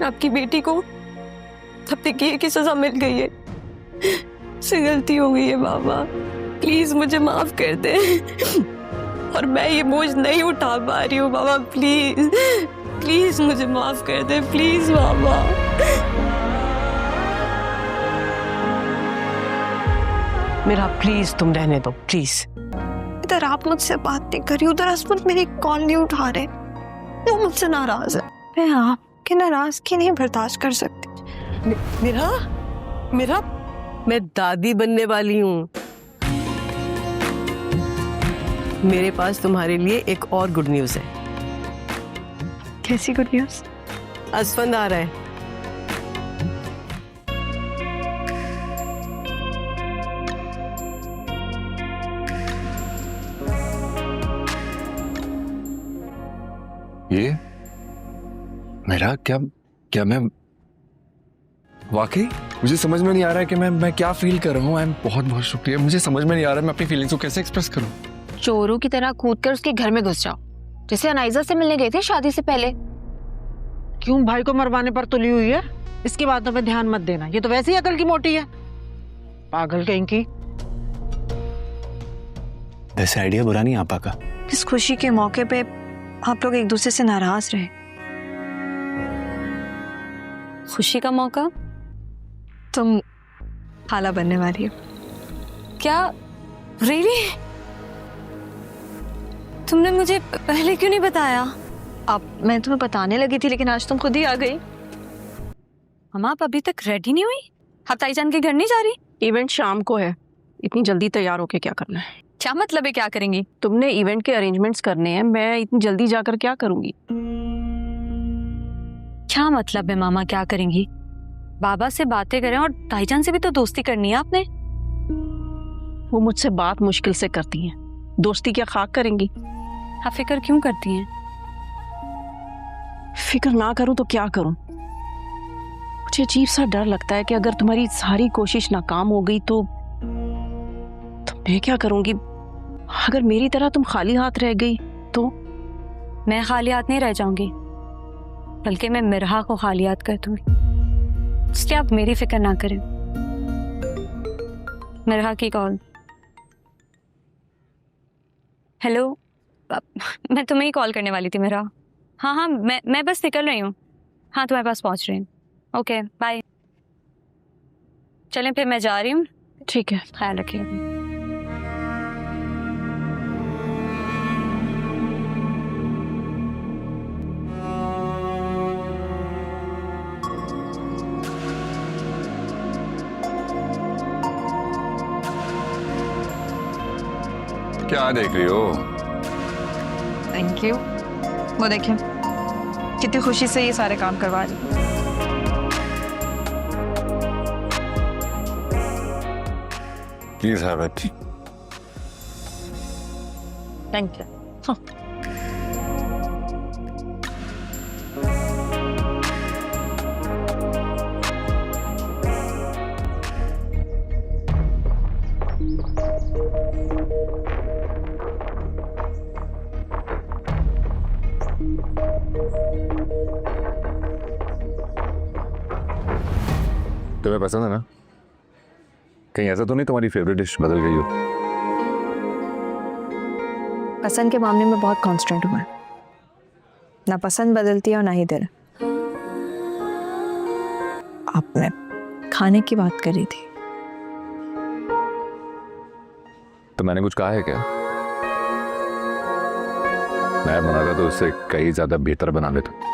आपकी बेटी को अपने किए की सजा मिल गई है, से गलती हो गई है बाबा, प्लीज मुझे माफ कर दे। और मैं ये बोझ नहीं उठा पा रही हूँ बाबा, प्लीज प्लीज मुझे माफ कर दे, प्लीज बाबा। मेरा प्लीज तुम रहने दो, प्लीज। इधर आप मुझसे बात नहीं कर रही, उधर असमत मेरी कॉल नहीं उठा रहे, वो मुझसे नाराज है। मैं आपके नाराजगी नहीं बर्दाश्त कर सकती। मेरा मैं दादी बनने वाली हूँ। मेरे पास तुम्हारे लिए एक और गुड न्यूज है। कैसी गुड न्यूज? असफंद आ रहा है। ये मेरा क्या मैं वाकई मुझे समझ में नहीं आ रहा है कि मैं क्या फील कर रहा हूँ। आई एम बहुत शुक्रिया। मुझे समझ में नहीं आ रहा है मैं अपनी फीलिंग्स को कैसे एक्सप्रेस करूँ। चोरों की तरह कूदकर उसके घर में घुस जाओ, जैसे अनाइजा से मिलने गए थे शादी से पहले। क्यों भाई को मरवाने पर तुली हुई है? इसकी बातों पे ध्यान मत देना, ये तो वैसे ही अकल की मोटी है, पागल कहीं की। वैसे आइडिया बुरा नहीं आपा का। इस खुशी के मौके पे आप लोग एक दूसरे से नाराज रहे। खुशी का मौका? तुम खाला बनने वाली हो। क्या? रियली? तुमने मुझे पहले क्यों नहीं बताया? अब मैं तुम्हें बताने लगी थी, लेकिन आज तुम खुद ही आ गई। मम्मा आप अभी तक रेडी नहीं हुई? आप ताईजान के घर नहीं जा रही? इवेंट शाम को है, इतनी जल्दी तैयार होके क्या करना है? क्या मतलब है क्या करेंगी? तुमने इवेंट के अरेंजमेंट्स करने हैं, मैं इतनी जल्दी जाकर क्या करूंगी? क्या मतलब है मामा क्या करेंगी? बाबा से बातें करें, और ताईजान से भी तो दोस्ती करनी है आपने। वो मुझसे बात मुश्किल से करती हैं, दोस्ती क्या खाक करेंगी? आप फिक्र क्यों करती हैं? फिक्र ना करूं तो क्या करूं? मुझे अजीब सा डर लगता है कि अगर तुम्हारी सारी कोशिश नाकाम हो गई तो मैं क्या करूंगी? अगर मेरी तरह तुम खाली हाथ रह गई तो? मैं खाली हाथ नहीं रह जाऊंगी, बल्कि मैं मिरहा को खाली हाथ कर दूंगी, इसलिए आप मेरी फिक्र ना करें। मिरहा की कॉल। हेलो, मैं तुम्हें ही कॉल करने वाली थी मिरहा। हाँ मैं बस निकल रही हूँ। हाँ तुम्हारे पास पहुँच रही हूँ। Okay bye. चलें फिर, मैं जा रही हूँ। ठीक है, ख्याल रखिए। क्या देख रही हो? Thank you. वो देखिए कितनी खुशी से ये सारे काम करवा रही। Please have it. Thank you. तुम्हें पसंद है ना? कहीं ऐसा तो नहीं तुम्हारी फेवरेट डिश बदल गई हो? पसंद के मामले में बहुत कांस्टेंट हूँ मैं, ना पसंद बदलती है और ना ही दिल। आपने खाने की बात करी थी, तो मैंने कुछ कहा है क्या? मैं बनाता तो उससे कई ज्यादा बेहतर बना लेता।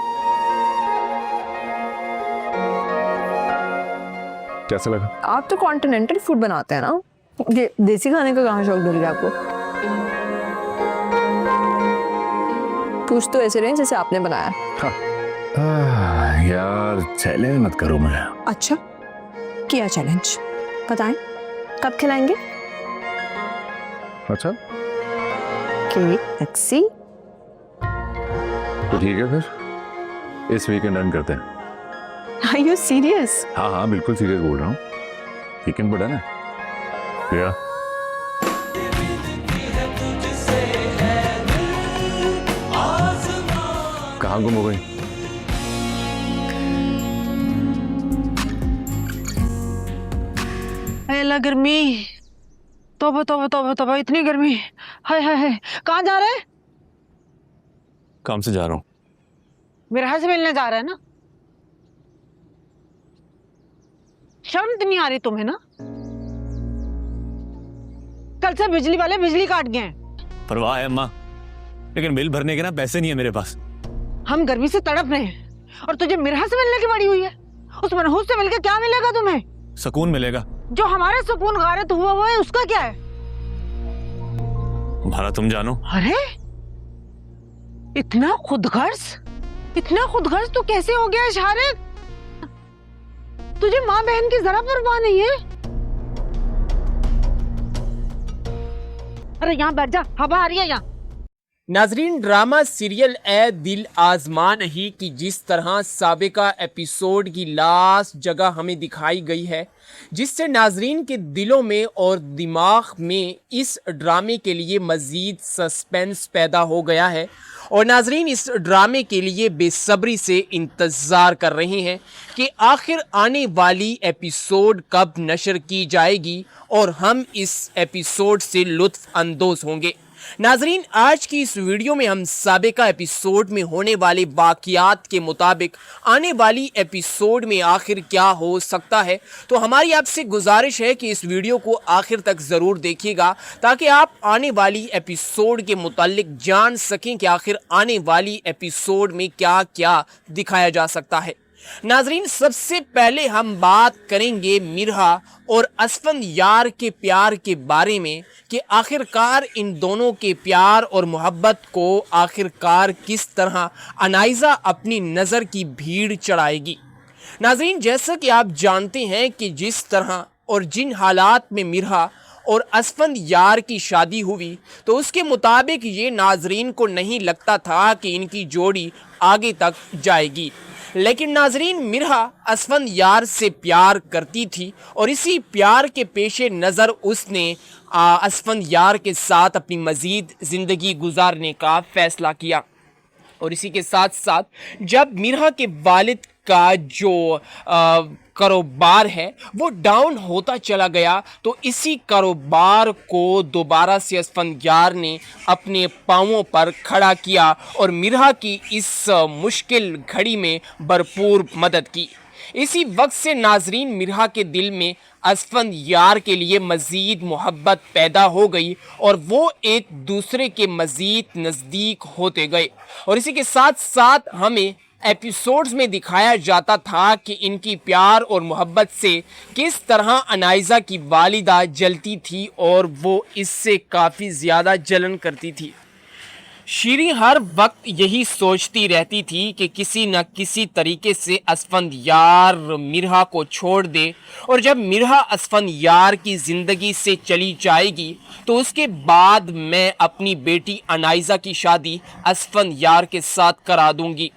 कैसा लगा? आप तो कॉन्टिनेंटल फूड बनाते हैं ना, ये देसी खाने का कहाँ शौक धर गया आपको? पूछ तो ऐसे रहे जैसे आपने बनाया। यार चैलेंज मत करो मुझे। अच्छा किया चैलेंज, बताएं कब खिलाएंगे? अच्छा केक, टैक्सी। तो ठीक है, फिर इस वीकेंड रन करते हैं। Are you serious? हाँ बिल्कुल सीरियस बोल रहा हूँ। वीकेंड पर डन है। कहाँ गुम हो गई? अल्लाह गर्मी, तौबा तौबा तौबा तौबा, इतनी गर्मी, हाय हाय हाय। कहाँ जा रहे हैं? काम से जा रहा हूँ। मिराज से मिलने जा रहे हैं ना? शर्म तो नहीं आ रही तुम्हें ना? कल से बिजली वाले बिजली काट गए हैं। परवाह है अम्मा, लेकिन बिल भरने के ना पैसे नहीं है मेरे पास। हम गर्मी से तड़प रहे हैं और तुझे मिराज से मिलने की बड़ी हुई है। उस मनहूस से मिलकर क्या मिलेगा तुम्हें? सुकून मिलेगा। जो हमारे सुकून गारत हुआ है उसका क्या है? तुम्हारा तुम जानो। अरे इतना खुदगर्ज, इतना खुदगर्ज तो कैसे हो गया शारिक? तुझे माँ बहन की जरा परवाह नहीं है? अरे यहाँ बैठ जा, हवा आ रही है यहाँ। नाजरीन, ड्रामा सीरियल ए दिल आजमा नहीं कि जिस तरह साबिका एपिसोड की लास्ट जगह हमें दिखाई गई है, जिससे नाजरीन के दिलों में और दिमाग में इस ड्रामे के लिए मज़ीद सस्पेंस पैदा हो गया है और नाजरीन इस ड्रामे के लिए बेसब्री से इंतज़ार कर रहे हैं कि आखिर आने वाली एपिसोड कब नशर की जाएगी और हम इस एपिसोड से लुत्फ़ अंदोज़ होंगे। नाजरीन, आज की इस वीडियो में हम साबिका एपिसोड में होने वाले वाक़यात के मुताबिक आने वाली एपिसोड में आखिर क्या हो सकता है, तो हमारी आपसे गुजारिश है कि इस वीडियो को आखिर तक ज़रूर देखिएगा ताकि आप आने वाली एपिसोड के मुतालिक जान सकें कि आखिर आने वाली एपिसोड में क्या क्या दिखाया जा सकता है। नाजरीन, सबसे पहले हम बात करेंगे मिरहा और असफंदयार के प्यार के बारे में कि आखिरकार इन दोनों के प्यार और मोहब्बत को आखिरकार किस तरह अनाइज़ा अपनी नज़र की भीड़ चढ़ाएगी। नाजरीन, जैसा कि आप जानते हैं कि जिस तरह और जिन हालात में मिरहा और असफंदयार की शादी हुई तो उसके मुताबिक ये नाजरीन को नहीं लगता था कि इनकी जोड़ी आगे तक जाएगी, लेकिन नाजरीन मिरहा असफंदयार से प्यार करती थी और इसी प्यार के पेशे नज़र उसने असफंदयार के साथ अपनी मज़ीद ज़िंदगी गुजारने का फ़ैसला किया। और इसी के साथ साथ जब मिरहा के वालिद का जो कारोबार है वो डाउन होता चला गया तो इसी कारोबार को दोबारा से असफंदयार ने अपने पांवों पर खड़ा किया और मिरहा की इस मुश्किल घड़ी में भरपूर मदद की। इसी वक्त से नाजरीन मिरहा के दिल में असफंदयार के लिए मज़ीद मोहब्बत पैदा हो गई और वो एक दूसरे के मज़ीद नज़दीक होते गए। और इसी के साथ साथ हमें एपिसोड्स में दिखाया जाता था कि इनकी प्यार और मोहब्बत से किस तरह अनाइज़ा की वालिदा जलती थी और वो इससे काफ़ी ज़्यादा जलन करती थी। शीरी हर वक्त यही सोचती रहती थी कि किसी न किसी तरीके से असफंदयार मिरहा को छोड़ दे और जब मिरहा असफंदयार की ज़िंदगी से चली जाएगी तो उसके बाद मैं अपनी बेटी अनाइज़ा की शादी असफंदयार के साथ करा दूंगी।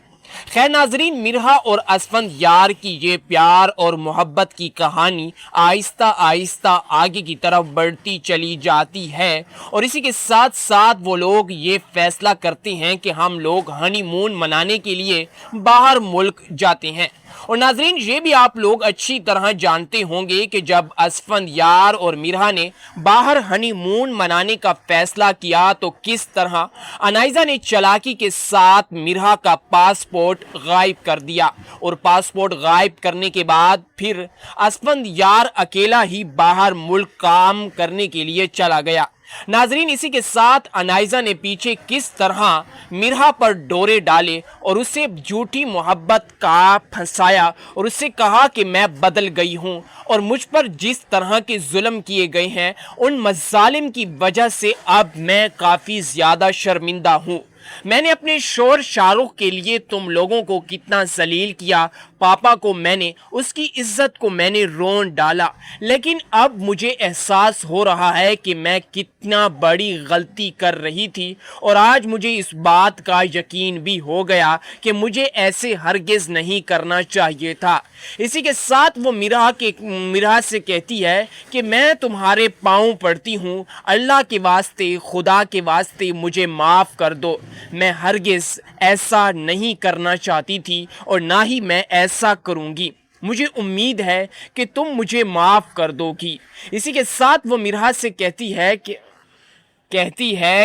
खैर नाजरीन, मिरहा और असफंदयार की ये प्यार और मोहब्बत की कहानी आहिस्ता आहिस्ता आगे की तरफ बढ़ती चली जाती है और इसी के साथ साथ वो लोग ये फैसला करते हैं कि हम लोग हनीमून मनाने के लिए बाहर मुल्क जाते हैं। और नाजरीन, ये भी आप लोग अच्छी तरह जानते होंगे कि जब असफंदयार और मिरहा ने बाहर हनीमून मनाने का फैसला किया तो किस तरह अनाइज़ा ने चालाकी के साथ मिरहा का पासपोर्ट गायब कर दिया और पासपोर्ट गायब करने के बाद फिर असफंदयार अकेला ही बाहर मुल्क काम करने के लिए चला गया। नाजरीन, इसी के साथ अनाइज़ा ने पीछे किस तरह मिरहा पर डोरे डाले और उसे झूठी मोहब्बत का फंसाया और उससे कहा कि मैं बदल गई हूँ और मुझ पर जिस तरह के जुल्म किए गए हैं उन मज़ालिम की वजह से अब मैं काफ़ी ज़्यादा शर्मिंदा हूँ। मैंने अपने शोर शाहरुख के लिए तुम लोगों को कितना जलील किया, पापा को मैंने, उसकी इज्जत को मैंने रोन डाला, लेकिन अब मुझे एहसास हो रहा है कि मैं कितना बड़ी गलती कर रही थी और आज मुझे इस बात का यकीन भी हो गया कि मुझे ऐसे हरगिज़ नहीं करना चाहिए था। इसी के साथ वो मिरहा से कहती है कि मैं तुम्हारे पाँव पड़ती हूँ, अल्लाह के वास्ते, खुदा के वास्ते मुझे माफ़ कर दो। میں ہرگز ایسا نہیں کرنا چاہتی تھی اور نہ ہی میں ایسا کروں گی. مجھے امید ہے کہ تم مجھے معاف کر دو گی. اسی کے ساتھ وہ مرحا سے کہتی ہے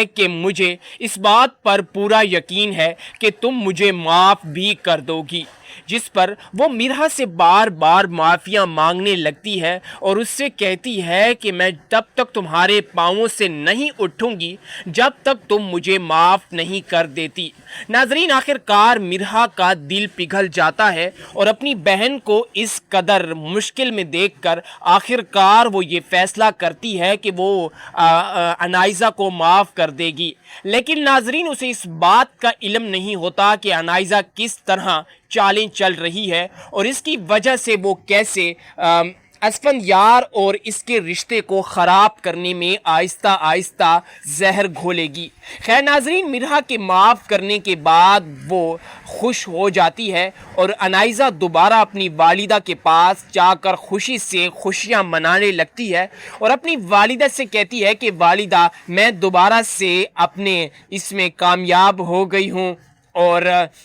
کہ مجھے اس بات پر پورا یقین ہے کہ تم مجھے معاف بھی کر دو گی. جس پر وہ مرحا سے بار بار معافیاں مانگنے لگتی ہے اور اس سے کہتی ہے کہ میں تب تک تمہارے پاؤں سے نہیں اٹھوں گی جب تک تم مجھے معاف نہیں کر دیتی. ناظرین، آخر کار مرحا کا دل پگھل جاتا ہے اور اپنی بہن کو اس قدر مشکل میں دیکھ کر آخر کار وہ یہ فیصلہ کرتی ہے کہ وہ انائزہ کو معاف کر دے گی. لیکن ناظرین، اسے اس بات کا علم نہیں ہوتا کہ انائزہ کس طرح چالیں چل رہی ہے اور اس کی وجہ سے وہ کیسے اسفندیار اور اس کے رشتے کو خراب کرنے میں آہستہ آہستہ زہر گھولے گی. خیر ناظرین، مرحا کے معاف کرنے کے بعد وہ خوش ہو جاتی ہے اور انائزہ دوبارہ اپنی والدہ کے پاس جا کر خوشی سے خوشیاں منانے لگتی ہے اور اپنی والدہ سے کہتی ہے کہ والدہ، میں دوبارہ سے اپنے اس میں کامیاب ہو گئی ہوں. اور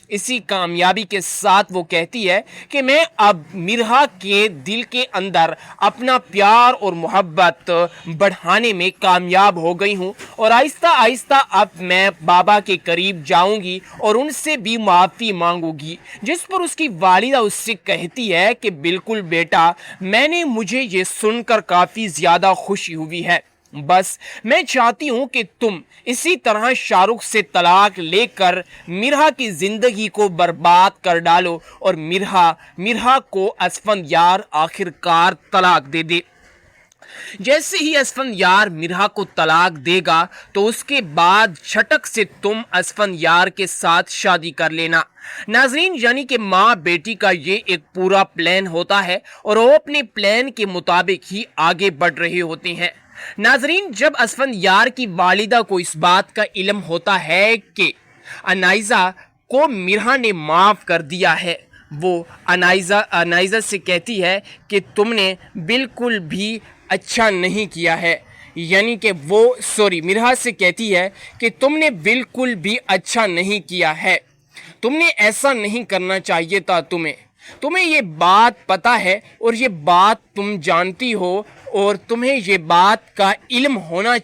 اسی کامیابی کے ساتھ وہ کہتی ہے کہ میں اب مرحا کے دل کے اندر اپنا پیار اور محبت بڑھانے میں کامیاب ہو گئی ہوں اور آہستہ آہستہ اب میں بابا کے قریب جاؤں گی اور ان سے بھی معافی مانگوں گی. جس پر اس کی والدہ اس سے کہتی ہے کہ بالکل بیٹا، مجھے یہ سن کر کافی زیادہ خوشی ہوئی ہے. بس میں چاہتی ہوں کہ تم اسی طرح شاہ رخ سے طلاق لے کر مرحا کی زندگی کو برباد کر ڈالو اور مرحا کو اسفندیار آخر کار طلاق دے دے. جیسے ہی اسفندیار مرحا کو طلاق دے گا تو اس کے بعد چھٹک سے تم اسفندیار کے ساتھ شادی کر لینا. ناظرین، یعنی کہ ماں بیٹی کا یہ ایک پورا پلان ہوتا ہے اور وہ اپنے پلان کے مطابق ہی آگے بڑھ رہے ہوتے ہیں. ناظرین، جب اسفندیار کی والدہ کو اس بات کا علم ہوتا ہے کہ انائزہ کو مرحا نے معاف کر دیا ہے، وہ انائزہ سے کہتی ہے کہ تم نے بالکل بھی اچھا نہیں کیا ہے. یعنی کہ مرحا سے کہتی ہے کہ تم نے بالکل بھی اچھا نہیں کیا ہے، تم نے ایسا نہیں کرنا چاہیے تھا. تمہیں یہ بات پتہ ہے اور یہ بات تم جانتی ہو اور تمہیں یہ بات کا علم ہونا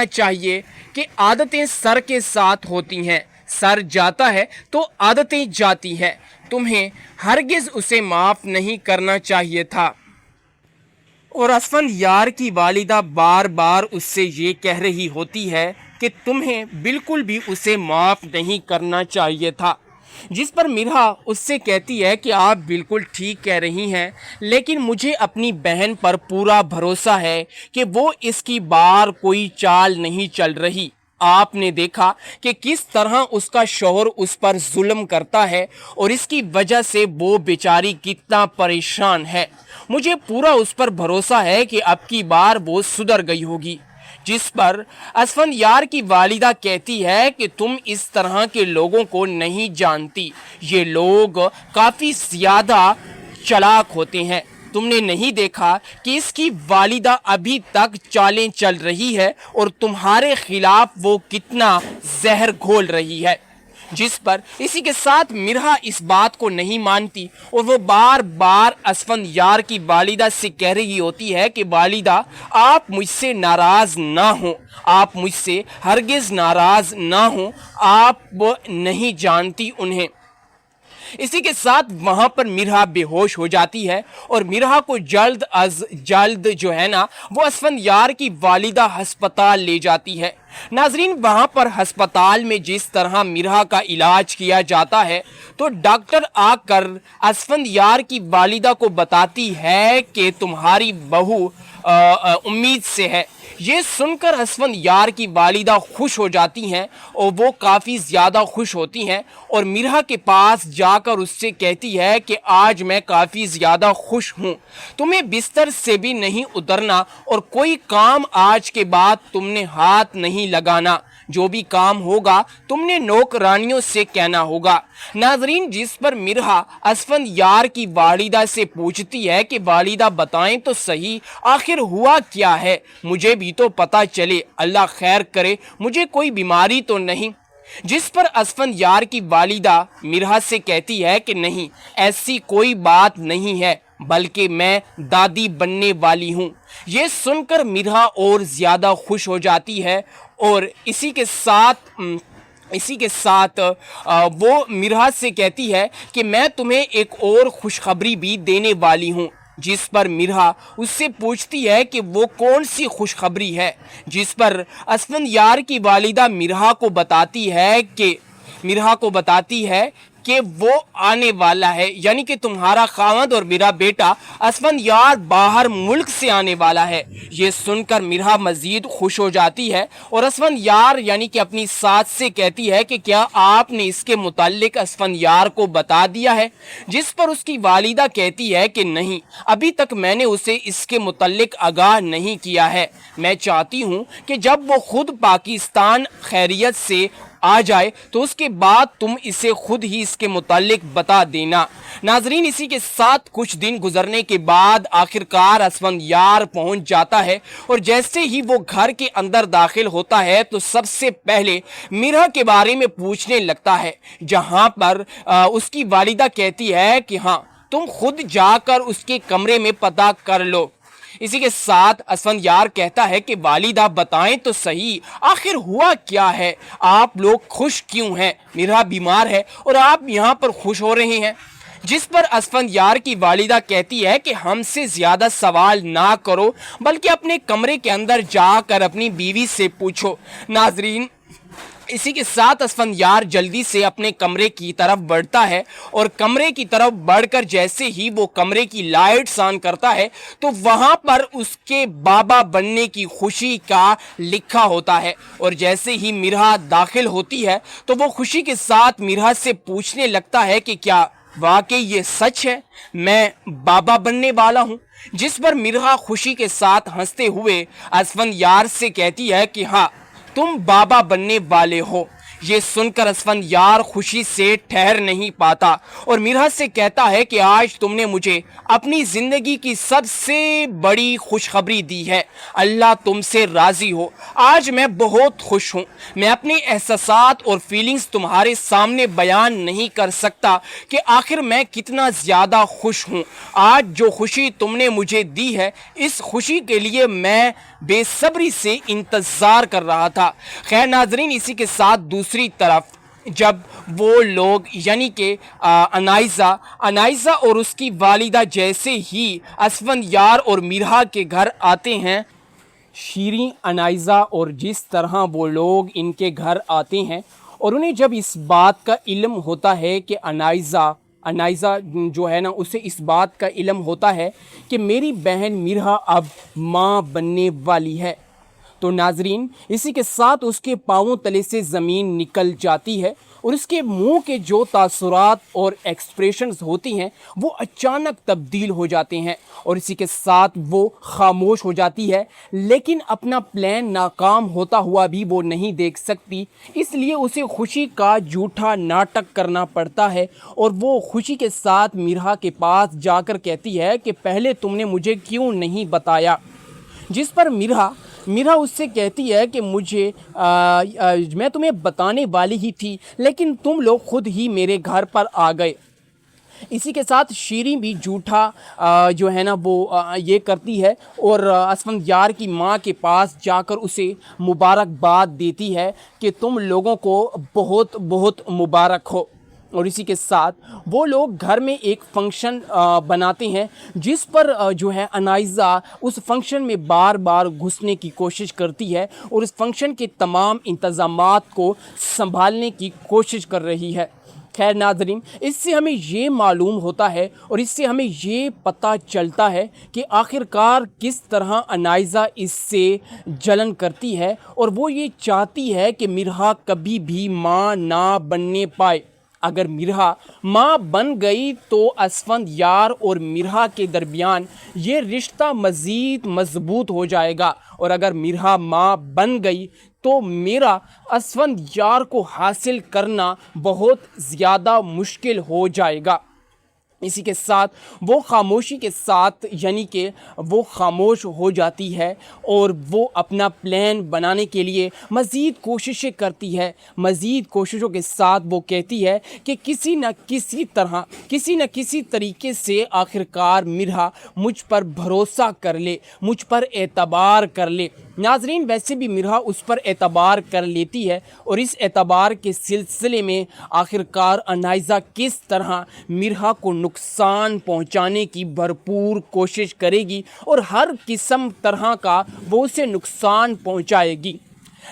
چاہیے کہ عادتیں سر کے ساتھ ہوتی ہیں. سر جاتا ہے تو عادتیں جاتی ہیں. تمہیں ہرگز اسے معاف نہیں کرنا چاہیے تھا. اور اسفندیار کی والدہ بار بار اس سے یہ کہہ رہی ہوتی ہے کہ تمہیں بالکل بھی اسے معاف نہیں کرنا چاہیے تھا. جس پر مرحا اس سے کہتی ہے کہ آپ بالکل ٹھیک کہہ رہی ہیں، لیکن مجھے اپنی بہن پر پورا بھروسہ ہے کہ وہ اس کی بار کوئی چال نہیں چل رہی. آپ نے دیکھا کہ کس طرح اس کا شوہر اس پر ظلم کرتا ہے اور اس کی وجہ سے وہ بیچاری کتنا پریشان ہے. مجھے پورا اس پر بھروسہ ہے کہ اب کی بار وہ سدھر گئی ہوگی. جس پر اسفندیار کی والدہ کہتی ہے کہ تم اس طرح کے لوگوں کو نہیں جانتی، یہ لوگ کافی زیادہ چلاک ہوتے ہیں. تم نے نہیں دیکھا کہ اس کی والدہ ابھی تک چالیں چل رہی ہے اور تمہارے خلاف وہ کتنا زہر گھول رہی ہے. جس پر اسی کے ساتھ مرحا اس بات کو نہیں مانتی اور وہ بار بار اسفندیار کی والدہ سے کہہ رہی ہوتی ہے کہ والدہ، آپ مجھ سے ناراض نہ ہوں، آپ مجھ سے ہرگز ناراض نہ ہوں، آپ نہیں جانتی انہیں. اسی کے ساتھ وہاں پر مرحا بے ہوش ہو جاتی ہے اور مرحا کو جلد از جلد وہ اسفندیار کی والدہ ہسپتال لے جاتی ہے. ناظرین، وہاں پر ہسپتال میں جس طرح مرحا کا علاج کیا جاتا ہے تو ڈاکٹر آ کر اسفندیار کی والدہ کو بتاتی ہے کہ تمہاری بہو امید سے ہے. یہ سن کر اسفندیار کی والدہ خوش ہو جاتی ہیں اور وہ کافی زیادہ خوش ہوتی ہیں اور مرحا کے پاس جا کر اس سے کہتی ہے کہ آج میں کافی زیادہ خوش ہوں، تمہیں بستر سے بھی نہیں اترنا اور کوئی کام آج کے بعد تم نے ہاتھ نہیں لگانا، جو بھی کام ہوگا تم نے نوکرانیوں سے کہنا ہوگا. ناظرین، جس پر مرحا اسفندیار کی والدہ سے پوچھتی ہے کہ والدہ بتائیں تو صحیح آخر ہوا کیا ہے، مجھے بھی بھی تو پتہ چلے, اللہ خیر کرے مجھے کوئی بیماری تو نہیں. جس پر اسفندیار کی والدہ مرحا سے کہتی ہے کہ نہیں, ایسی کوئی بات نہیں ہے, بلکہ میں دادی بننے والی ہوں. یہ سن کر مرحا اور زیادہ خوش ہو جاتی ہے اور اسی کے ساتھ وہ مرحا سے کہتی ہے کہ میں تمہیں ایک اور خوشخبری بھی دینے والی ہوں. جس پر مرحا اس سے پوچھتی ہے کہ وہ کون سی خوشخبری ہے, جس پر اسفندیار کی والدہ مرحا کو بتاتی ہے کہ وہ آنے والا ہے, یعنی کہ تمہارا خاوند اور میرا بیٹا اسفندیار باہر ملک سے آنے والا ہے. یہ سن کر مرحا مزید خوش ہو جاتی ہے اور اسفندیار یعنی کہ اپنی ساس سے کہتی ہے کہ کیا آپ نے اس کے متعلق اسفندیار کو بتا دیا ہے؟ جس پر اس کی والدہ کہتی ہے کہ نہیں, ابھی تک میں نے اسے اس کے متعلق آگاہ نہیں کیا ہے. میں چاہتی ہوں کہ جب وہ خود پاکستان خیریت سے آ جائے تو اس کے بعد تم اسے خود ہی اس کے متعلق بتا دینا. ناظرین, اسی کے ساتھ کچھ دن گزرنے کے بعد آخرکار اسفندیار پہنچ جاتا ہے اور جیسے ہی وہ گھر کے اندر داخل ہوتا ہے تو سب سے پہلے مرحا کے بارے میں پوچھنے لگتا ہے, جہاں پر اس کی والدہ کہتی ہے کہ ہاں تم خود جا کر اس کے کمرے میں پتہ کر لو. اسی کے ساتھ اسفندیار کہتا ہے کہ والدہ بتائیں تو صحیح, آخر ہوا کیا ہے, آپ لوگ خوش کیوں ہیں؟ مرحا بیمار ہے اور آپ یہاں پر خوش ہو رہے ہیں. جس پر اسفندیار کی والدہ کہتی ہے کہ ہم سے زیادہ سوال نہ کرو, بلکہ اپنے کمرے کے اندر جا کر اپنی بیوی سے پوچھو. ناظرین, اسی کے ساتھ اسفندیار جلدی سے اپنے کمرے کی طرف بڑھتا ہے اور کمرے کی طرف بڑھ کر جیسے ہی وہ کمرے کی لائٹس آن کرتا ہے تو وہاں پر اس کے بابا بننے کی خوشی کا لکھا ہوتا ہے. اور جیسے ہی مرحا داخل ہوتی ہے تو وہ خوشی کے ساتھ مرحا سے پوچھنے لگتا ہے کہ کیا واقعی یہ سچ ہے, میں بابا بننے والا ہوں؟ جس پر مرحا خوشی کے ساتھ ہنستے ہوئے اسفندیار سے کہتی ہے کہ ہاں تم بابا بننے والے ہو. یہ سن کر اسفندیار خوشی سے ٹھہر نہیں پاتا اور مرحا سے کہتا ہے کہ آج تم نے مجھے اپنی زندگی کی سب سے بڑی خوشخبری دی ہے, اللہ تم سے راضی ہو. آج میں بہت خوش ہوں, میں اپنے احساسات اور فیلنگز تمہارے سامنے بیان نہیں کر سکتا کہ آخر میں کتنا زیادہ خوش ہوں. آج جو خوشی تم نے مجھے دی ہے, اس خوشی کے لیے میں بے صبری سے انتظار کر رہا تھا. خیر ناظرین, اسی کے ساتھ دوسری طرف جب وہ لوگ یعنی کہ انائزہ اور اس کی والدہ جیسے ہی اسفندیار اور مرحا کے گھر آتے ہیں, شیریں انائزہ اور جس طرح وہ لوگ ان کے گھر آتے ہیں اور انہیں جب اس بات کا علم ہوتا ہے کہ انائزہ جو ہے نا اسے اس بات کا علم ہوتا ہے کہ میری بہن مرحا اب ماں بننے والی ہے, تو ناظرین اسی کے ساتھ اس کے پاؤں تلے سے زمین نکل جاتی ہے اور اس کے منہ کے جو تاثرات اور ایکسپریشنز ہوتی ہیں وہ اچانک تبدیل ہو جاتے ہیں اور اسی کے ساتھ وہ خاموش ہو جاتی ہے. لیکن اپنا پلان ناکام ہوتا ہوا بھی وہ نہیں دیکھ سکتی, اس لیے اسے خوشی کا جھوٹا ناٹک کرنا پڑتا ہے اور وہ خوشی کے ساتھ مرحا کے پاس جا کر کہتی ہے کہ پہلے تم نے مجھے کیوں نہیں بتایا. جس پر مرحا اس سے کہتی ہے کہ میں تمہیں بتانے والی ہی تھی, لیکن تم لوگ خود ہی میرے گھر پر آ گئے. اسی کے ساتھ شیریں بھی جھوٹا جو ہے نا وہ یہ کرتی ہے اور اسفندیار کی ماں کے پاس جا کر اسے مبارکباد دیتی ہے کہ تم لوگوں کو بہت بہت مبارک ہو. اور اسی کے ساتھ وہ لوگ گھر میں ایک فنکشن بناتے ہیں جس پر جو ہے انائزہ اس فنکشن میں بار بار گھسنے کی کوشش کرتی ہے اور اس فنکشن کے تمام انتظامات کو سنبھالنے کی کوشش کر رہی ہے. خیر ناظرین, اس سے ہمیں یہ معلوم ہوتا ہے اور اس سے ہمیں یہ پتہ چلتا ہے کہ آخرکار کس طرح انائزہ اس سے جلن کرتی ہے اور وہ یہ چاہتی ہے کہ مرحا کبھی بھی ماں نہ بننے پائے. اگر مرحا ماں بن گئی تو اسفندیار اور مرحا کے درمیان یہ رشتہ مزید مضبوط ہو جائے گا, اور اگر مرحا ماں بن گئی تو میرا اسفندیار کو حاصل کرنا بہت زیادہ مشکل ہو جائے گا. इसी के साथ वो खामोशी के साथ यानी कि वो खामोश हो जाती है और वो अपना प्लान बनाने के लिए मज़ीद कोशिशें करती है। मज़ीद कोशिशों के साथ वो कहती है कि किसी न किसी तरीके से आखिरकार मिरहा मुझ पर भरोसा कर ले, मुझ पर एतबार कर ले। नाजरीन, वैसे भी मिरहा उस पर एतबार कर लेती है और इस एतबार के सिलसिले में आखिरकार अनाइज़ा किस तरह मिरहा को नुकसान पहुंचाने की भरपूर कोशिश करेगी और हर किस्म तरह का वो उसे नुकसान पहुंचाएगी।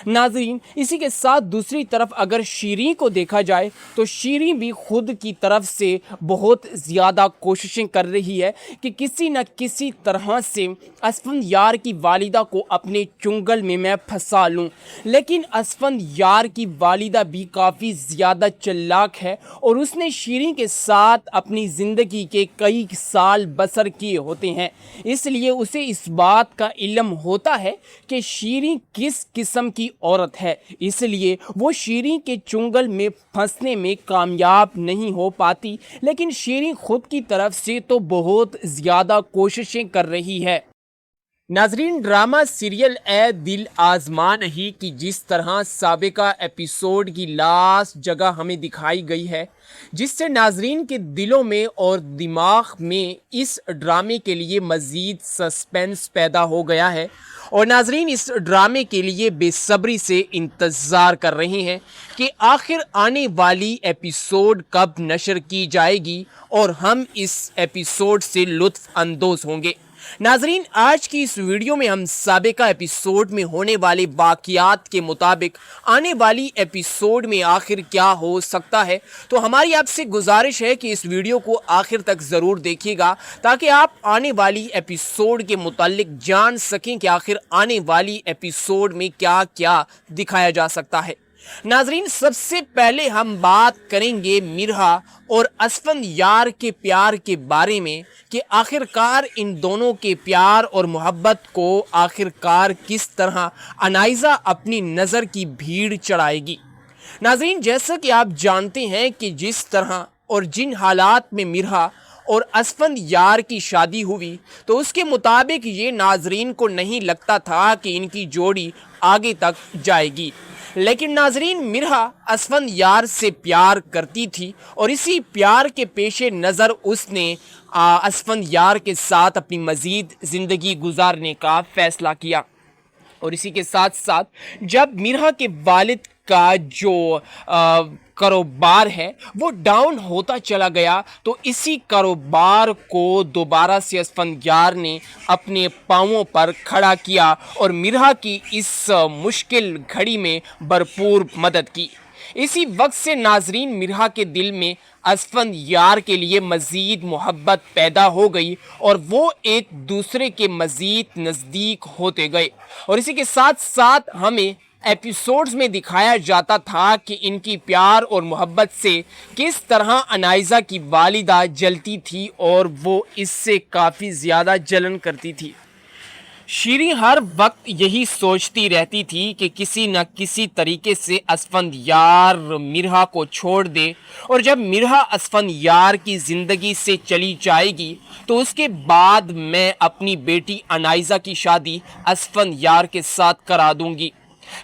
नाज़रीन, इसी के साथ दूसरी तरफ अगर शीरीं को देखा जाए तो शीरीं भी खुद की तरफ से बहुत ज़्यादा कोशिशें कर रही है कि किसी न किसी तरह से असफंदयार की वालिदा को अपने चुंगल में मैं फंसा लूं। लेकिन असफंदयार की वालिदा भी काफ़ी ज़्यादा चालाक है और उसने शीरीं के साथ अपनी ज़िंदगी के कई साल बसर किए होते हैं, इसलिए उसे इस बात का इल्म होता है कि शीरीं किस किस्म की औरत है, इसलिए वो शीरीं के चुंगल में फंसने में कामयाब नहीं हो पाती। लेकिन शीरीं खुद की तरफ से तो बहुत ज़्यादा कोशिशें कर रही है। नाजरीन, ड्रामा सीरियल ए दिल आजमा नहीं कि जिस तरह साबिका एपिसोड की लास्ट जगह हमें दिखाई गई है, जिससे नाजरीन के दिलों में और दिमाग में इस ड्रामे के लिए मज़ीद सस्पेंस पैदा हो गया है और नाजरीन इस ड्रामे के लिए बेसब्री से इंतज़ार कर रहे हैं कि आखिर आने वाली एपिसोड कब नशर की जाएगी और हम इस एपिसोड से लुत्फ़ अंदोज़ होंगे। नाजरीन, आज की इस वीडियो में हम साबिका एपिसोड में होने वाले वाक़यात के मुताबिक आने वाली एपिसोड में आखिर क्या हो सकता है, तो हमारी आपसे गुजारिश है कि इस वीडियो को आखिर तक ज़रूर देखिएगा ताकि आप आने वाली एपिसोड के मुताल्लिक जान सकें कि आखिर आने वाली एपिसोड में क्या क्या दिखाया जा सकता है। नाजरीन, सबसे पहले हम बात करेंगे मिरहा और असफंदयार के प्यार के बारे में कि आखिरकार इन दोनों के प्यार और मोहब्बत को आखिरकार किस तरह अनाइज़ा अपनी नज़र की भीड़ चढ़ाएगी। नाजरीन, जैसा कि आप जानते हैं कि जिस तरह और जिन हालात में मिरहा और असफंदयार की शादी हुई तो उसके मुताबिक ये नाजरीन को नहीं लगता था कि इनकी जोड़ी आगे तक जाएगी। लेकिन नाजरीन, मिरहा असफंदयार से प्यार करती थी और इसी प्यार के पेशे नज़र उसने असफंदयार के साथ अपनी मज़ीद ज़िंदगी गुजारने का फ़ैसला किया। और इसी के साथ साथ जब मिरहा के वालिद का जो कारोबार है वो डाउन होता चला गया तो इसी कारोबार को दोबारा से असफंदयार ने अपने पांवों पर खड़ा किया और मिरहा की इस मुश्किल घड़ी में भरपूर मदद की। इसी वक्त से नाजरीन मिरहा के दिल में असफंदयार के लिए मज़ीद मोहब्बत पैदा हो गई और वो एक दूसरे के मज़ीद नज़दीक होते गए। और इसी के साथ साथ हमें एपिसोड्स में दिखाया जाता था कि इनकी प्यार और मोहब्बत से किस तरह अनाइज़ा की वालिदा जलती थी और वो इससे काफ़ी ज़्यादा जलन करती थी। शीरीं हर वक्त यही सोचती रहती थी कि किसी न किसी तरीके से असफंदयार मिरहा को छोड़ दे और जब मिरहा असफंदयार की ज़िंदगी से चली जाएगी तो उसके बाद मैं अपनी बेटी अनाइज़ा की शादी असफंदयार के साथ करा दूंगी।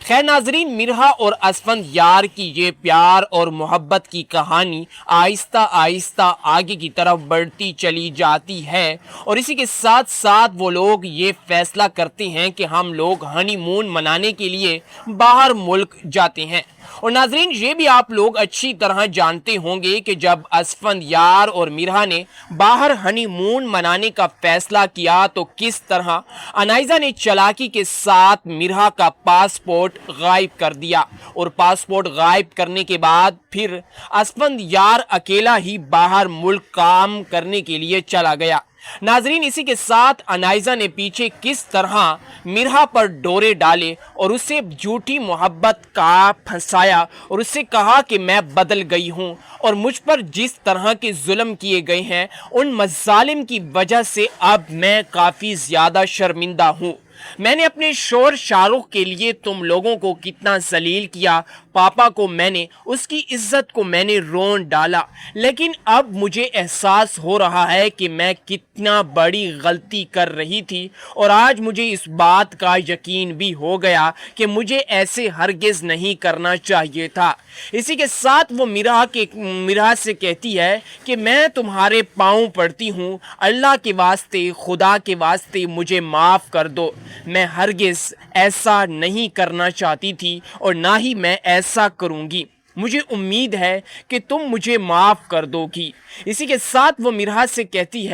खैर नाजरीन, मिरहा और असफंदयार की ये प्यार और मोहब्बत की कहानी आहिस्ता आहिस्ता आगे की तरफ बढ़ती चली जाती है और इसी के साथ साथ वो लोग ये फैसला करते हैं कि हम लोग हनीमून मनाने के लिए बाहर मुल्क जाते हैं। और नाजरीन, ये भी आप लोग अच्छी तरह जानते होंगे कि जब असफंदयार और मिरहा ने बाहर हनीमून मनाने का फैसला किया तो किस तरह अनाइज़ा ने चालाकी के साथ मिरहा का पासपोर्ट गायब कर दिया और पासपोर्ट गायब करने के बाद फिर असफंदयार अकेला ही बाहर मुल्क काम करने के लिए चला गया। नाजरीन, इसी के साथ अनाइज़ा ने पीछे किस तरह मिरहा पर डोरे डाले और उसे झूठी मोहब्बत का फंसाया और उससे कहा कि मैं बदल गई हूँ और मुझ पर जिस तरह के जुल्म किए गए हैं उन मज़ालिम की वजह से अब मैं काफ़ी ज़्यादा शर्मिंदा हूँ। मैंने अपने शोहर शाहरुख के लिए तुम लोगों को कितना जलील किया, पापा को मैंने, उसकी इज्जत को मैंने रोन डाला, लेकिन अब मुझे एहसास हो रहा है कि मैं कितना बड़ी गलती कर रही थी और आज मुझे इस बात का यकीन भी हो गया कि मुझे ऐसे हरगिज नहीं करना चाहिए था। इसी के साथ वो मीरा से कहती है कि मैं तुम्हारे पाँव पड़ती हूँ, अल्लाह के वास्ते, खुदा के वास्ते मुझे माफ़ कर दो। मैं हरगिज़ ऐसा नहीं करना चाहती थी और ना ही मैं ऐसा करूँगी। मुझे उम्मीद है कि तुम मुझे माफ़ कर दोगी। इसी के साथ वो मीरा से कहती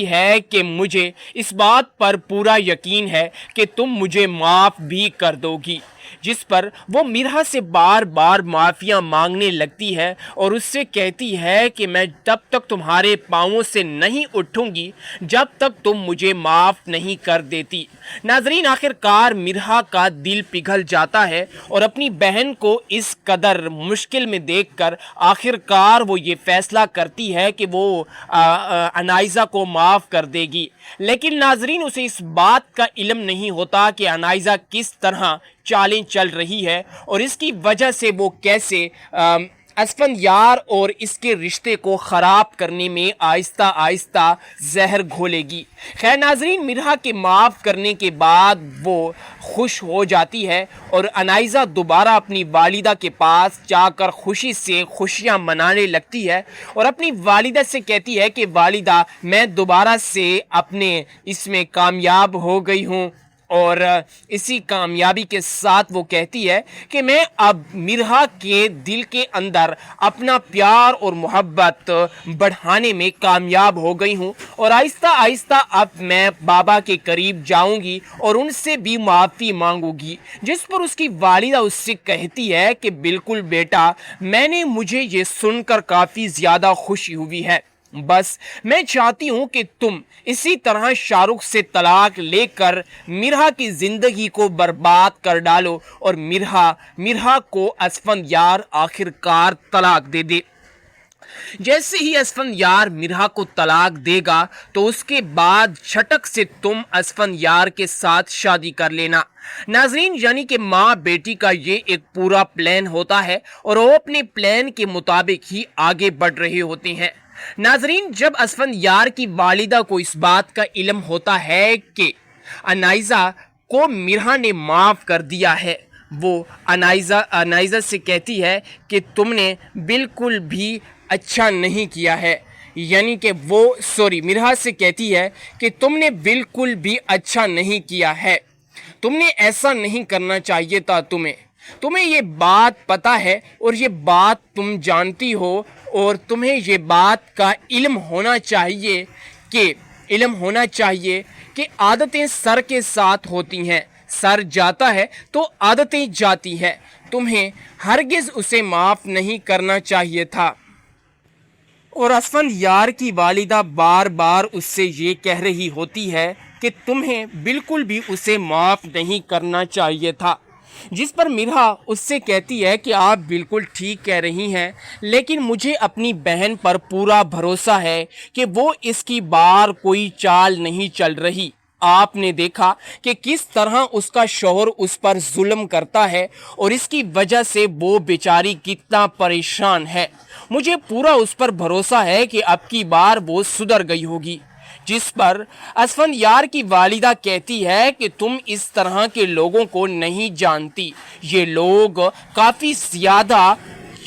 है कि मुझे इस बात पर पूरा यकीन है कि तुम मुझे माफ़ भी कर दोगी, जिस पर वो मीरा से बार बार माफ़ियाँ मांगने लगती है और उससे कहती है कि मैं तब तक तुम्हारे पाँवों से नहीं उठूँगी जब तक तुम मुझे माफ़ नहीं कर देती। नाजरीन, आखिरकार मीरा का दिल पिघल जाता है और अपनी बहन को इस कदर मुश्किल में देखकर आखिरकार वो ये फ़ैसला करती है कि वो अनाइज़ा को माफ़ कर देगी। लेकिन नाजरीन, उसे इस बात का इल्म नहीं होता कि अनाइज़ा किस तरह चालें चल रही है और इसकी वजह से वो कैसे असफंदयार और इसके रिश्ते को ख़राब करने में आहिस्ता आहिस्ता जहर घोलेगी। खैर नाजरीन, मीरा के माफ़ करने के बाद वो खुश हो जाती है और अनाइज़ा दोबारा अपनी वालिदा के पास जाकर खुशी से खुशियाँ मनाने लगती है और अपनी वालिदा से कहती है कि वालिदा, मैं दोबारा से अपने इसमें कामयाब हो गई हूँ। और इसी कामयाबी के साथ वो कहती है कि मैं अब मीरा के दिल के अंदर अपना प्यार और मोहब्बत बढ़ाने में कामयाब हो गई हूँ और आहिस्ता आहिस्ता अब मैं बाबा के करीब जाऊँगी और उनसे भी माफ़ी मांगूंगी। जिस पर उसकी वालिदा उससे कहती है कि बिल्कुल बेटा, मुझे ये सुनकर काफ़ी ज़्यादा खुशी हुई है। बस मैं चाहती हूँ कि तुम इसी तरह शाहरुख से तलाक लेकर मीरा की ज़िंदगी को बर्बाद कर डालो और मीरा को असफंदयार आखिरकार तलाक दे दे। जैसे ही असफंदयार मीरा को तलाक देगा तो उसके बाद झटक से तुम असफंदयार के साथ शादी कर लेना। नाजरीन, यानी कि माँ बेटी का ये एक पूरा प्लान होता है और वो अपने प्लान के मुताबिक ही आगे बढ़ रहे होते हैं। नाजरीन, जब असफंदयार की वालिदा को इस बात का इल्म होता है कि अनाइज़ा को मीरा ने माफ़ कर दिया है, वो अनाइज़ा से कहती है कि तुमने बिल्कुल भी अच्छा नहीं किया है। यानी कि मीरा से कहती है कि तुमने बिल्कुल भी अच्छा नहीं किया है, तुमने ऐसा नहीं करना चाहिए था। तुम्हें ये बात पता है और ये बात तुम जानती हो और तुम्हें ये बात का इल्म होना चाहिए कि आदतें सर के साथ होती हैं, सर जाता है तो आदतें जाती है। तुम्हें हरगिज़ उसे माफ़ नहीं करना चाहिए था। और असफंदयार की वालिदा बार बार उससे ये कह रही होती है कि तुम्हें बिल्कुल भी उसे माफ़ नहीं करना चाहिए था। जिस पर मीरा उससे कहती है कि आप बिल्कुल ठीक कह रही हैं, लेकिन मुझे अपनी बहन पर पूरा भरोसा है कि वो इसकी बार कोई चाल नहीं चल रही। आपने देखा कि किस तरह उसका शौहर उस पर जुल्म करता है और इसकी वजह से वो बेचारी कितना परेशान है। मुझे पूरा उस पर भरोसा है कि अब की बार वो सुधर गई होगी। जिस पर असफंदयार की वालिदा कहती है कि तुम इस तरह के लोगों को नहीं जानती, ये लोग काफ़ी ज़्यादा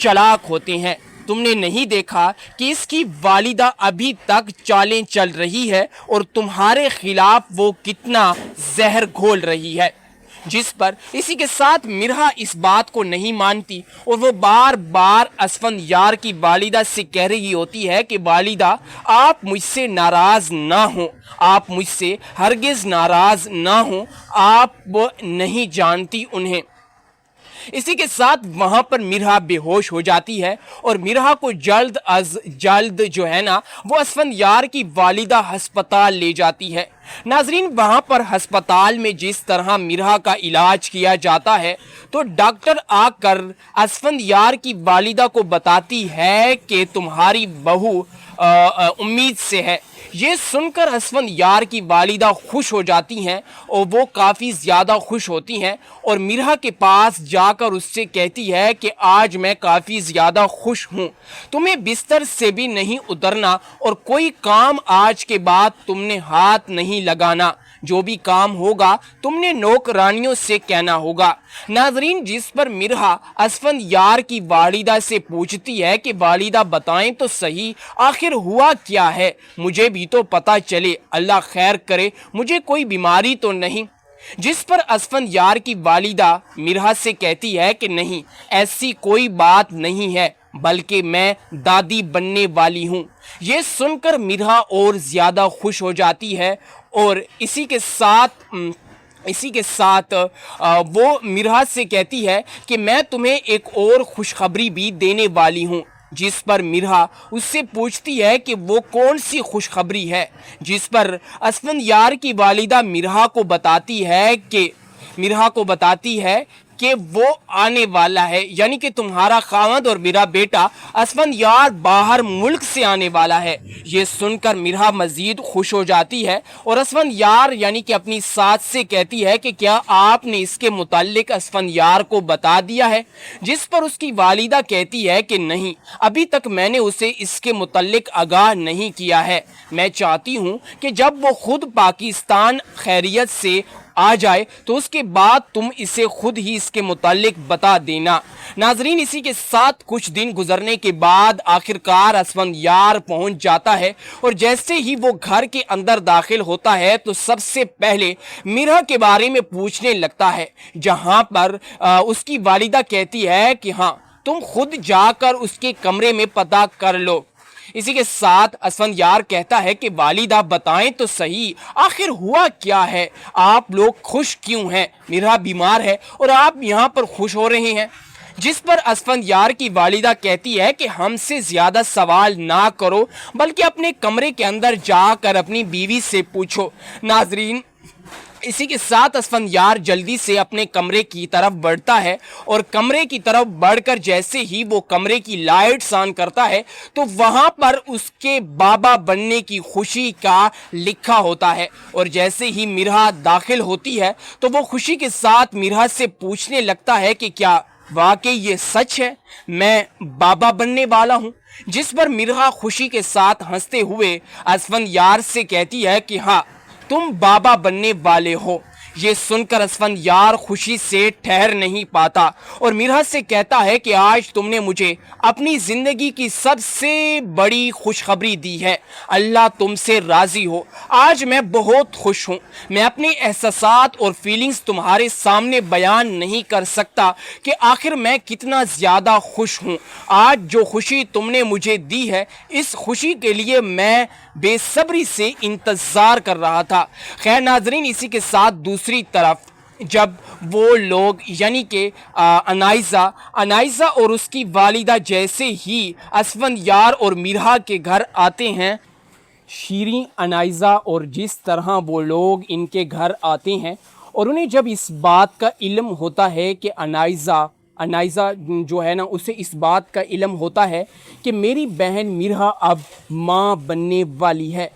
चालाक होते हैं। तुमने नहीं देखा कि इसकी वालिदा अभी तक चालें चल रही है और तुम्हारे खिलाफ वो कितना जहर घोल रही है। जिस पर इसी के साथ मीरा इस बात को नहीं मानती और वो बार बार असफंदयार की वालिदा से कह रही होती है कि वालिदा, आप मुझसे नाराज़ ना हो, आप मुझसे हरगिज़ नाराज़ ना हो, आप वो नहीं जानती उन्हें। इसी के साथ वहाँ पर मीरा बेहोश हो जाती है और मीरा को जल्द अज जल्द जो है ना वो असफंदयार की वालिदा हस्पताल ले जाती है। नाजरीन, वहाँ पर हस्पताल में जिस तरह मीरा का इलाज किया जाता है तो डॉक्टर आकर असफंदयार की वालिदा को बताती है कि तुम्हारी बहू उम्मीद से है, یہ سن کر اسفندیار کی والدہ خوش ہو جاتی ہیں اور وہ کافی زیادہ خوش ہوتی ہیں اور میرا کے پاس جا کر اس سے کہتی ہے کہ آج میں کافی زیادہ خوش ہوں، تمہیں بستر سے بھی نہیں اترنا اور کوئی کام آج کے بعد تم نے ہاتھ نہیں لگانا، جو بھی کام ہوگا تم نے نوکرانیوں سے کہنا ہوگا۔ ناظرین، جس پر مرحا اسفندیار کی والدہ سے پوچھتی ہے کہ والدہ بتائیں تو صحیح آخر ہوا کیا ہے، مجھے بھی تو پتہ چلے، اللہ خیر کرے مجھے کوئی بیماری تو نہیں۔ جس پر اسفندیار کی والدہ مرحا سے کہتی ہے کہ نہیں، ایسی کوئی بات نہیں ہے، بلکہ میں دادی بننے والی ہوں۔ یہ سن کر مرحا اور زیادہ خوش ہو جاتی ہے اور اسی کے ساتھ وہ مرحا سے کہتی ہے کہ میں تمہیں ایک اور خوشخبری بھی دینے والی ہوں۔ جس پر مرحا اس سے پوچھتی ہے کہ وہ کون سی خوشخبری ہے، جس پر اسفندیار کی والدہ مرحا کو بتاتی ہے کہ وہ آنے والا ہے، یعنی کہ تمہارا خاوند اور میرا بیٹا اسفندیار باہر ملک سے آنے والا ہے۔ یہ سن کر مرحا مزید خوش ہو جاتی ہے اور اسفندیار یعنی کہ اپنی ساس سے کہتی ہے کہ کیا آپ نے اس کے متعلق اسفندیار کو بتا دیا ہے؟ جس پر اس کی والدہ کہتی ہے کہ نہیں، ابھی تک میں نے اسے اس کے متعلق آگاہ نہیں کیا ہے، میں چاہتی ہوں کہ جب وہ خود پاکستان خیریت سے آ جائے تو اس کے بعد تم اسے خود ہی اس کے متعلق بتا دینا۔ ناظرین، اسی کے ساتھ کچھ دن گزرنے کے بعد آخرکار اسفندیار پہنچ جاتا ہے اور جیسے ہی وہ گھر کے اندر داخل ہوتا ہے تو سب سے پہلے مرحا کے بارے میں پوچھنے لگتا ہے، جہاں پر اس کی والدہ کہتی ہے کہ ہاں تم خود جا کر اس کے کمرے میں پتہ کر لو۔ اسی کے ساتھ اسفندیار کہتا ہے کہ والدہ بتائیں تو صحیح آخر ہوا کیا ہے، آپ لوگ خوش کیوں ہیں؟ مرحا بیمار ہے اور آپ یہاں پر خوش ہو رہے ہیں۔ جس پر اسفندیار کی والدہ کہتی ہے کہ ہم سے زیادہ سوال نہ کرو، بلکہ اپنے کمرے کے اندر جا کر اپنی بیوی سے پوچھو۔ ناظرین، اسی کے ساتھ اسفندیار جلدی سے اپنے کمرے کی طرف بڑھتا ہے اور کمرے کی طرف بڑھ کر جیسے ہی وہ کمرے کی لائٹس آن کرتا ہے تو وہاں پر اس کے بابا بننے کی خوشی کا لکھا ہوتا ہے، اور جیسے ہی مرحا داخل ہوتی ہے تو وہ خوشی کے ساتھ مرحا سے پوچھنے لگتا ہے کہ کیا واقعی یہ سچ ہے، میں بابا بننے والا ہوں؟ جس پر مرحا خوشی کے ساتھ ہنستے ہوئے اسفندیار سے کہتی ہے کہ ہاں تم بابا بننے والے ہو۔ یہ سن کر اسفندیار خوشی سے ٹھہر نہیں پاتا اور مرحا سے کہتا ہے کہ آج تم نے مجھے اپنی زندگی کی سب سے بڑی خوشخبری دی ہے، اللہ تم سے راضی ہو۔ آج میں بہت خوش ہوں، میں اپنے احساسات اور فیلنگز تمہارے سامنے بیان نہیں کر سکتا کہ آخر میں کتنا زیادہ خوش ہوں۔ آج جو خوشی تم نے مجھے دی ہے، اس خوشی کے لیے میں بے صبری سے انتظار کر رہا تھا۔ خیر ناظرین، اسی کے ساتھ دوسری طرف جب وہ لوگ یعنی کہ انائزہ اور اس کی والدہ جیسے ہی اسفندیار اور مرحا کے گھر آتے ہیں، شیریں انائزہ اور جس طرح وہ لوگ ان کے گھر آتے ہیں اور انہیں جب اس بات کا علم ہوتا ہے کہ انائزہ جو ہے نا اسے اس بات کا علم ہوتا ہے کہ میری بہن مرحا اب ماں بننے والی ہے،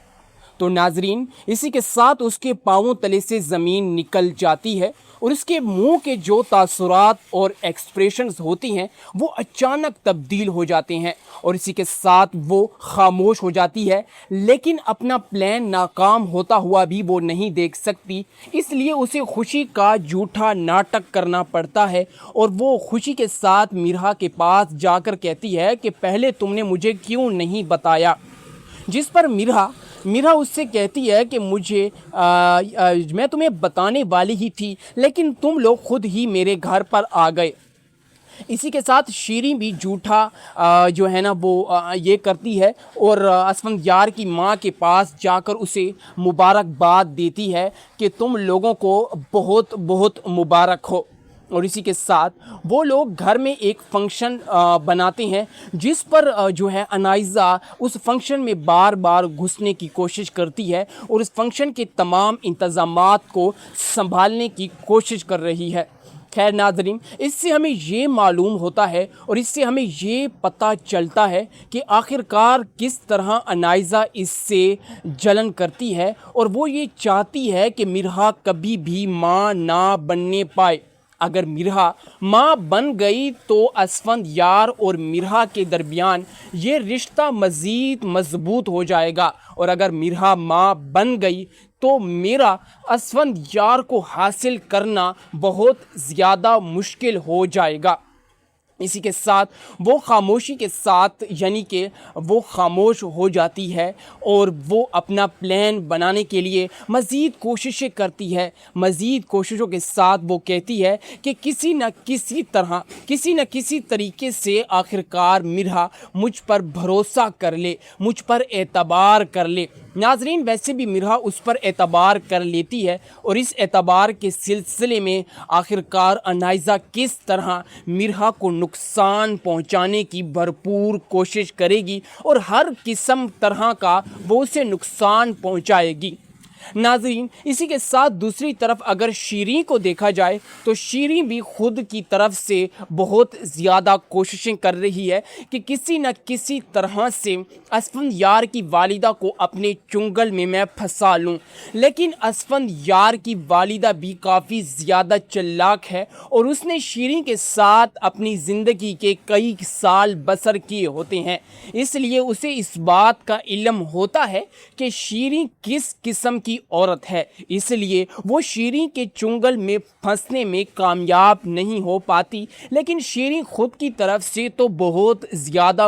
تو ناظرین اسی کے ساتھ اس کے پاؤں تلے سے زمین نکل جاتی ہے اور اس کے منہ کے جو تاثرات اور ایکسپریشنز ہوتی ہیں وہ اچانک تبدیل ہو جاتے ہیں اور اسی کے ساتھ وہ خاموش ہو جاتی ہے، لیکن اپنا پلان ناکام ہوتا ہوا بھی وہ نہیں دیکھ سکتی، اس لیے اسے خوشی کا جھوٹا ناٹک کرنا پڑتا ہے اور وہ خوشی کے ساتھ مرحا کے پاس جا کر کہتی ہے کہ پہلے تم نے مجھے کیوں نہیں بتایا؟ جس پر مرحا اس سے کہتی ہے کہ میں تمہیں بتانے والی ہی تھی، لیکن تم لوگ خود ہی میرے گھر پر آ گئے۔ اسی کے ساتھ شیریں بھی جھوٹا جو ہے نا وہ یہ کرتی ہے اور اسفندیار کی ماں کے پاس جا کر اسے مبارکباد دیتی ہے کہ تم لوگوں کو بہت بہت مبارک ہو۔ اور اسی کے ساتھ وہ لوگ گھر میں ایک فنکشن بناتے ہیں جس پر جو ہے انائزہ اس فنکشن میں بار بار گھسنے کی کوشش کرتی ہے اور اس فنکشن کے تمام انتظامات کو سنبھالنے کی کوشش کر رہی ہے۔ خیر ناظرین، اس سے ہمیں یہ معلوم ہوتا ہے اور اس سے ہمیں یہ پتہ چلتا ہے کہ آخرکار کس طرح انائزہ اس سے جلن کرتی ہے، اور وہ یہ چاہتی ہے کہ مرحا کبھی بھی ماں نہ بننے پائے۔ اگر مرحا ماں بن گئی تو اسفند یار اور مرحا کے درمیان یہ رشتہ مزید مضبوط ہو جائے گا، اور اگر مرحا ماں بن گئی تو میرا اسفند یار کو حاصل کرنا بہت زیادہ مشکل ہو جائے گا۔ اسی کے ساتھ وہ خاموشی کے ساتھ یعنی کہ وہ خاموش ہو جاتی ہے اور وہ اپنا پلان بنانے کے لیے مزید کوششیں کرتی ہے۔ مزید کوششوں کے ساتھ وہ کہتی ہے کہ کسی نہ کسی طریقے سے آخرکار مرحا مجھ پر بھروسہ کر لے، مجھ پر اعتبار کر لے۔ ناظرین، ویسے بھی مرحا اس پر اعتبار کر لیتی ہے، اور اس اعتبار کے سلسلے میں آخرکار انائزہ کس طرح مرحا کو نقصان پہنچانے کی بھرپور کوشش کرے گی اور ہر قسم طرح کا وہ اسے نقصان پہنچائے گی۔ ناظرین، اسی کے ساتھ دوسری طرف اگر شیریں کو دیکھا جائے تو شیریں بھی خود کی طرف سے بہت زیادہ کوششیں کر رہی ہے کہ کسی نہ کسی طرح سے اسفند یار کی والدہ کو اپنے چنگل میں پھنسا لوں، لیکن اسفند یار کی والدہ بھی کافی زیادہ چلاک ہے اور اس نے شیریں کے ساتھ اپنی زندگی کے کئی سال بسر کیے ہوتے ہیں، اس لیے اسے اس بات کا علم ہوتا ہے کہ شیریں کس قسم کی عورت ہے، اس لیے وہ شیریں کے چنگل میں پھنسنے میں کامیاب نہیں ہو پاتی۔ لیکن شیریں خود کی طرف سے تو بہت زیادہ